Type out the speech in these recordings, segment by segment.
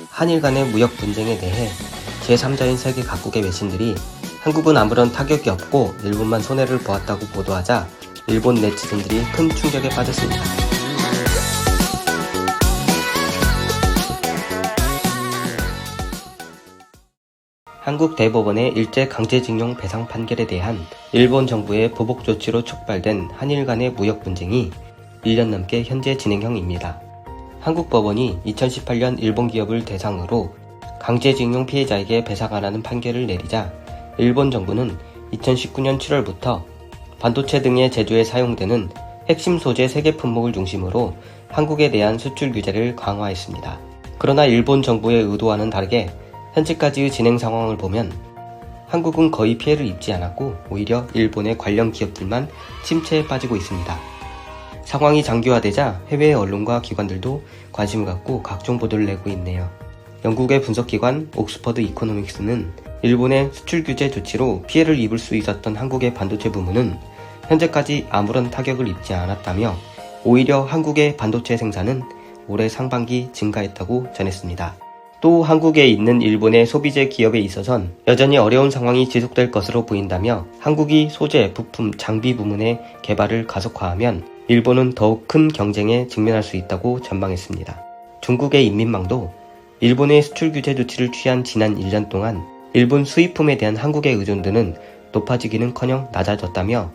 한일 간의 무역 분쟁에 대해 제3자인 세계 각국의 외신들이 한국은 아무런 타격이 없고 일본만 손해를 보았다고 보도하자 일본 네티즌들이 큰 충격에 빠졌습니다. 한국 대법원의 일제 강제징용 배상 판결에 대한 일본 정부의 보복 조치로 촉발된 한일 간의 무역 분쟁이 1년 넘게 현재 진행형입니다. 한국 법원이 2018년 일본 기업을 대상으로 강제징용 피해자에게 배상하라는 판결을 내리자 일본 정부는 2019년 7월부터 반도체 등의 제조에 사용되는 핵심 소재 3개 품목을 중심으로 한국에 대한 수출 규제를 강화했습니다. 그러나 일본 정부의 의도와는 다르게 현재까지의 진행 상황을 보면 한국은 거의 피해를 입지 않았고 오히려 일본의 관련 기업들만 침체에 빠지고 있습니다. 상황이 장기화되자 해외 언론과 기관들도 관심을 갖고 각종 보도를 내고 있네요. 영국의 분석기관 옥스퍼드 이코노믹스는 일본의 수출 규제 조치로 피해를 입을 수 있었던 한국의 반도체 부문은 현재까지 아무런 타격을 입지 않았다며 오히려 한국의 반도체 생산은 올해 상반기 증가했다고 전했습니다. 또 한국에 있는 일본의 소비재 기업에 있어선 여전히 어려운 상황이 지속될 것으로 보인다며 한국이 소재, 부품, 장비 부문의 개발을 가속화하면 일본은 더욱 큰 경쟁에 직면할 수 있다고 전망했습니다. 중국의 인민망도 일본의 수출 규제 조치를 취한 지난 1년 동안 일본 수입품에 대한 한국의 의존도는 높아지기는커녕 낮아졌다며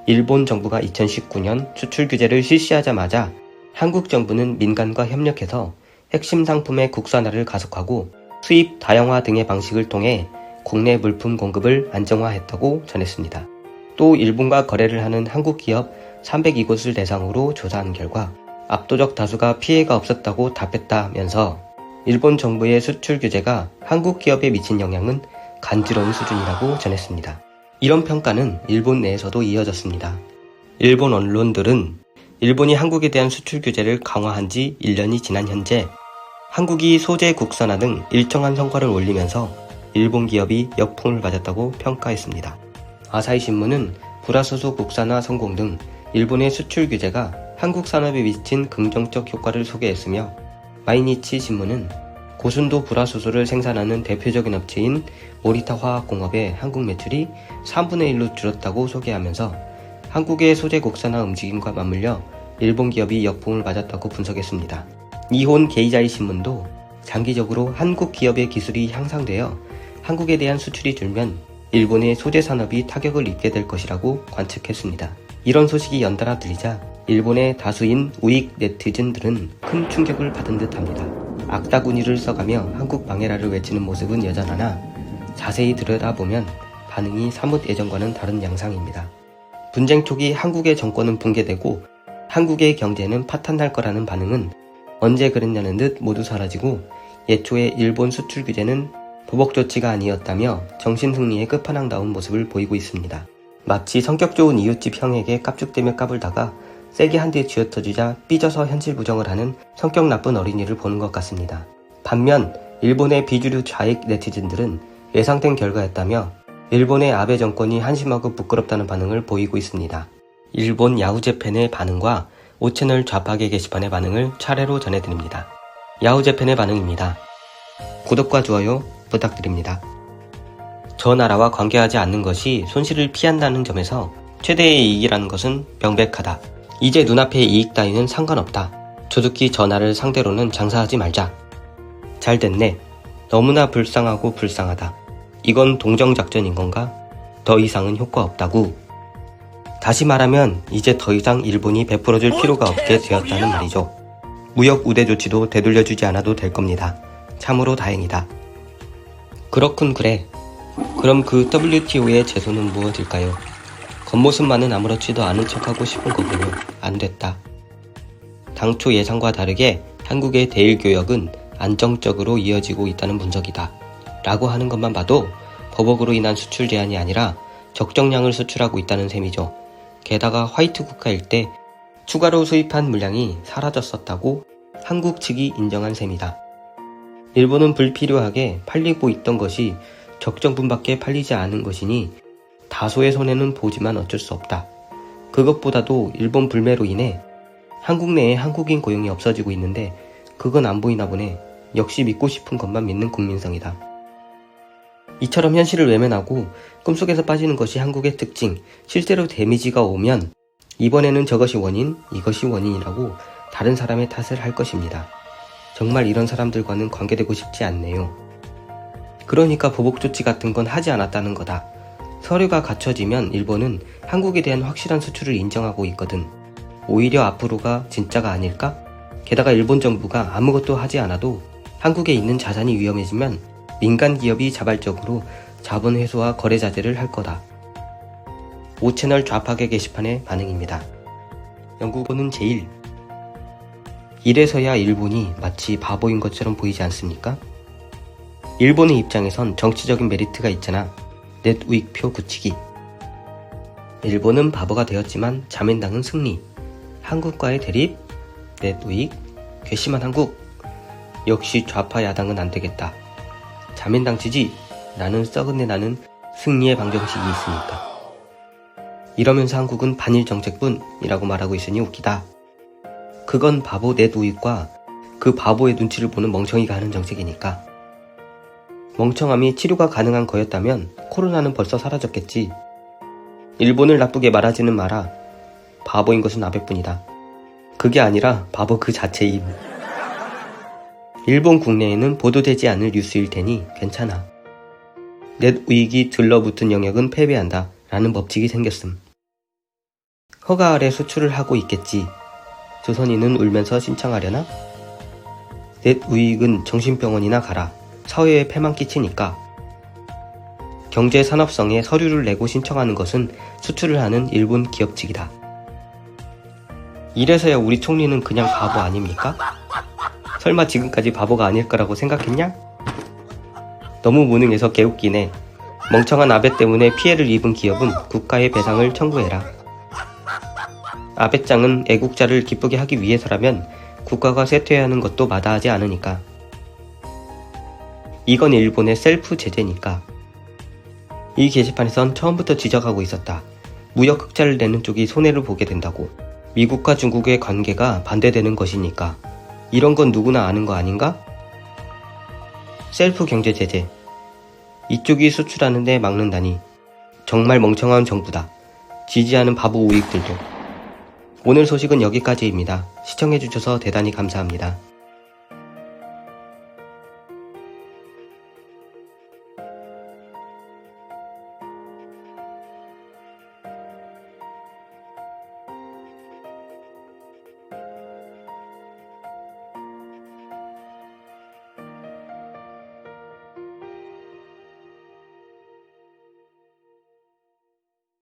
일본 정부가 2019년 수출 규제를 실시하자마자 한국 정부는 민간과 협력해서 핵심 상품의 국산화를 가속하고 수입 다양화 등의 방식을 통해 국내 물품 공급을 안정화했다고 전했습니다. 또 일본과 거래를 하는 한국 기업 302곳을 대상으로 조사한 결과 압도적 다수가 피해가 없었다고 답했다면서 일본 정부의 수출 규제가 한국 기업에 미친 영향은 간지러운 수준이라고 전했습니다. 이런 평가는 일본 내에서도 이어졌습니다. 일본 언론들은 일본이 한국에 대한 수출 규제를 강화한 지 1년이 지난 현재 한국이 소재 국산화 등 일정한 성과를 올리면서 일본 기업이 역풍을 맞았다고 평가했습니다. 아사히 신문은 불화수소 국산화 성공 등 일본의 수출 규제가 한국 산업에 미친 긍정적 효과를 소개했으며 마이니치 신문은 고순도 불화수소를 생산하는 대표적인 업체인 모리타 화학공업의 한국 매출이 3분의 1로 줄었다고 소개하면서 한국의 소재 국산화 움직임과 맞물려 일본 기업이 역풍을 맞았다고 분석했습니다. 니혼 게이자이 신문도 장기적으로 한국 기업의 기술이 향상되어 한국에 대한 수출이 줄면 일본의 소재 산업이 타격을 입게 될 것이라고 관측했습니다. 이런 소식이 연달아 들리자 일본의 다수인 우익 네티즌들은 큰 충격을 받은 듯합니다. 악다구니를 써가며 한국 망해라를 외치는 모습은 여전하나 자세히 들여다보면 반응이 사뭇 예전과는 다른 양상입니다. 분쟁 초기 한국의 정권은 붕괴되고 한국의 경제는 파탄날 거라는 반응은 언제 그랬냐는 듯 모두 사라지고 예초의 일본 수출 규제는 보복 조치가 아니었다며 정신승리의 끝판왕다운 모습을 보이고 있습니다. 마치 성격 좋은 이웃집 형에게 깝죽대며 까불다가 세게 한 대 쥐어터지자 삐져서 현실 부정을 하는 성격 나쁜 어린이를 보는 것 같습니다. 반면 일본의 비주류 좌익 네티즌들은 예상된 결과였다며 일본의 아베 정권이 한심하고 부끄럽다는 반응을 보이고 있습니다. 일본 야후재팬의 반응과 5채널 좌파계 게시판의 반응을 차례로 전해드립니다. 야후재팬의 반응입니다. 구독과 좋아요 부탁드립니다. 저 나라와 관계하지 않는 것이 손실을 피한다는 점에서 최대의 이익이라는 것은 명백하다. 이제 눈앞의 이익 따위는 상관없다. 조득히 전하를 상대로는 장사하지 말자. 잘 됐네. 너무나 불쌍하고 불쌍하다. 이건 동정작전인 건가? 더 이상은 효과 없다고. 다시 말하면 이제 더 이상 일본이 베풀어줄 필요가 없게 되었다는 말이죠. 무역 우대 조치도 되돌려주지 않아도 될 겁니다. 참으로 다행이다. 그렇군 그래. 그럼 그 WTO의 제소는 무엇일까요? 겉모습만은 아무렇지도 않은 척하고 싶은 거군요. 안 됐다. 당초 예상과 다르게 한국의 대일교역은 안정적으로 이어지고 있다는 분석이다. 라고 하는 것만 봐도 보복으로 인한 수출 제한이 아니라 적정량을 수출하고 있다는 셈이죠. 게다가 화이트 국가일 때 추가로 수입한 물량이 사라졌었다고 한국 측이 인정한 셈이다. 일본은 불필요하게 팔리고 있던 것이 적정분밖에 팔리지 않은 것이니 다소의 손해는 보지만 어쩔 수 없다. 그것보다도 일본 불매로 인해 한국 내에 한국인 고용이 없어지고 있는데 그건 안 보이나 보네. 역시 믿고 싶은 것만 믿는 국민성이다. 이처럼 현실을 외면하고 꿈속에서 빠지는 것이 한국의 특징, 실제로 데미지가 오면 이번에는 저것이 원인, 이것이 원인이라고 다른 사람의 탓을 할 것입니다. 정말 이런 사람들과는 관계되고 싶지 않네요. 그러니까 보복조치 같은 건 하지 않았다는 거다. 서류가 갖춰지면 일본은 한국에 대한 확실한 수출을 인정하고 있거든. 오히려 앞으로가 진짜가 아닐까? 게다가 일본 정부가 아무것도 하지 않아도 한국에 있는 자산이 위험해지면 민간 기업이 자발적으로 자본 회수와 거래 자제를 할 거다. 5채널 좌파계 게시판의 반응입니다. 연구본은 제1. 이래서야 일본이 마치 바보인 것처럼 보이지 않습니까? 일본의 입장에선 정치적인 메리트가 있잖아. 넷 우익표 굳히기. 일본은 바보가 되었지만 자민당은 승리. 한국과의 대립, 넷 우익, 괘씸한 한국. 역시 좌파 야당은 안되겠다. 자민당 지지, 나는 썩은내 나는 승리의 방정식이 있으니까. 이러면서 한국은 반일 정책뿐이라고 말하고 있으니 웃기다. 그건 바보 넷 우익과 그 바보의 눈치를 보는 멍청이가 하는 정책이니까. 멍청함이 치료가 가능한 거였다면 코로나는 벌써 사라졌겠지. 일본을 나쁘게 말하지는 마라. 바보인 것은 아베뿐이다. 그게 아니라 바보 그 자체임. 일본 국내에는 보도되지 않을 뉴스일 테니 괜찮아. 넷 우익이 들러붙은 영역은 패배한다 라는 법칙이 생겼음. 허가 아래 수출을 하고 있겠지. 조선인은 울면서 신청하려나? 넷 우익은 정신병원이나 가라. 사회에 폐만 끼치니까. 경제 산업성에 서류를 내고 신청하는 것은 수출을 하는 일본 기업 측이다. 이래서야 우리 총리는 그냥 바보 아닙니까? 설마 지금까지 바보가 아닐 거라고 생각했냐? 너무 무능해서 개웃기네. 멍청한 아베 때문에 피해를 입은 기업은 국가의 배상을 청구해라. 아베짱은 애국자를 기쁘게 하기 위해서라면 국가가 쇠퇴하는 것도 마다하지 않으니까. 이건 일본의 셀프 제재니까. 이 게시판에선 처음부터 지적하고 있었다. 무역 흑자를 내는 쪽이 손해를 보게 된다고. 미국과 중국의 관계가 반대되는 것이니까. 이런 건 누구나 아는 거 아닌가? 셀프 경제 제재. 이쪽이 수출하는데 막는다니. 정말 멍청한 정부다. 지지하는 바보 우익들도. 오늘 소식은 여기까지입니다. 시청해주셔서 대단히 감사합니다.